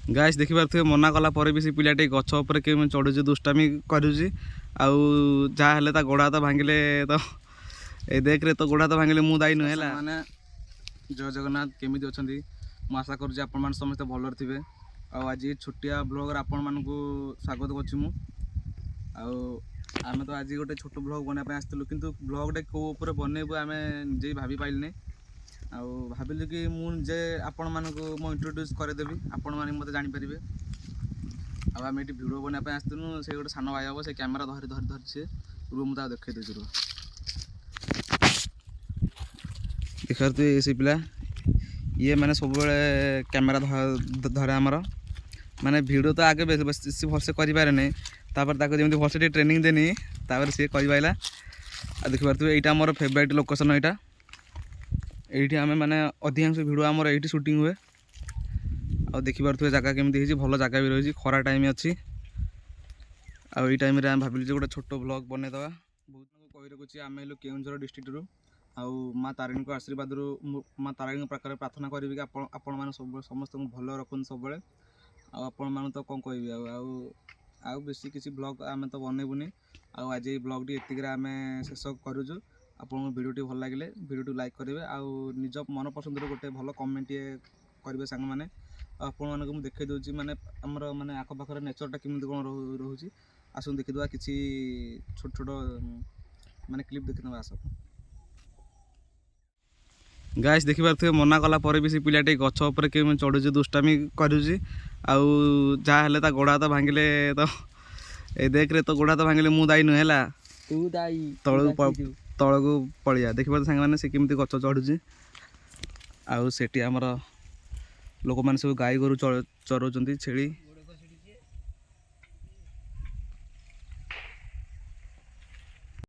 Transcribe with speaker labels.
Speaker 1: guys देखि पारथि मना कला पर भी से पिलाटे गछ ऊपर के चढ़ुଛି दुष्टामी करूची आउ जहाँ हेले ता गोड़ा हाथ भांगिले तो ए देख रे तो गोड़ा हाथ भांगिले मु दाई नुहेला माने जय जगन्नाथ केमिति अछंती मु आशा करूची आपण मान समस्त भलर थिबे आउ आज छुट्टिया ब्लॉग रे आपण मान को स्वागत करछि मु आउ आमे तो आज गोटे छोट ब्लॉग बना पे आस्तलु किंतु ब्लॉग डे को ऊपर बनेबो आमे जे भाबी पाइलने आउ भाविलु कि मुझे आपण मानकु मो इंट्रोड्यूस करदेवी आपण माने मते जानि परिबे आउ आमे एटी वीडियो बना पे आस्तनु से गोटे सान भाई हबो से कैमरा धरि धरि धरि से रूम ता देखै देछु रो देखरतु एसी पिला ये माने सब बेले कैमरा धरे हमर माने वीडियो तो आगे बेसी भलसे करि पारे नै तापर ताको जेमति भलसे ट्रेनिंग देनी तापर से करि पाइला आ देखि पारतु एटा हमर फेवरेट लोकेशन एटा एठी आमे माने अधिकांश वीडियो हमर एठी शूटिंग हुए आ देखि पारथु जगह केमति हेछि भलो जगह भी रहिछि खरा टाइम अछि आ एई टाइम रे हम भाबिलु जे गोटे छोटो व्लॉग बने दवा बहुत को कहि रखुछि आमे हेलु केउंझर डिस्ट्रिक्ट रु आ मां तारिणी को आशीर्वाद रु मां तारिणी प्रकार प्रार्थना करिबि कि आपण माने सब समस्त को भलो रखन सब बेले आ आपण माने तो कोन कहबि आ बेसी किसी ब्लॉग आमे तो बनेबुनी आ आज ए ब्लॉग टी एतिकरा आमे शेष करूछु आपन वीडियो टी भल लागिले वीडियो टी लाइक करेंगे आ निज मन पसंद गोटे भल कमेंट करेंगे सांग मैंने आपण मानक मुझे देखई दूसरी माने हमर माने आख पाखर नेचरटा केमती कौन रोचे आसुन देखीदा किसी छोट छोट माने क्लिप देखीदा आस गाइस देखि पारथि मना कला पर भी से पिलाटे गछ ऊपर के चढ़ुଛି दुष्टामी करूची आउ जहाँ हेले ता गोड़ा हाथ भांगिले तो ए देख रे तो गोड़ा हाथ भांगिले मु दाई नुहेला
Speaker 2: तू दाई
Speaker 1: तलू पलिया देखिए सांग मैंने से केमती गच चढ़ुଛି आउ सेठी आमर लोक मैंने सब गाई गोरु चराउछंती छेली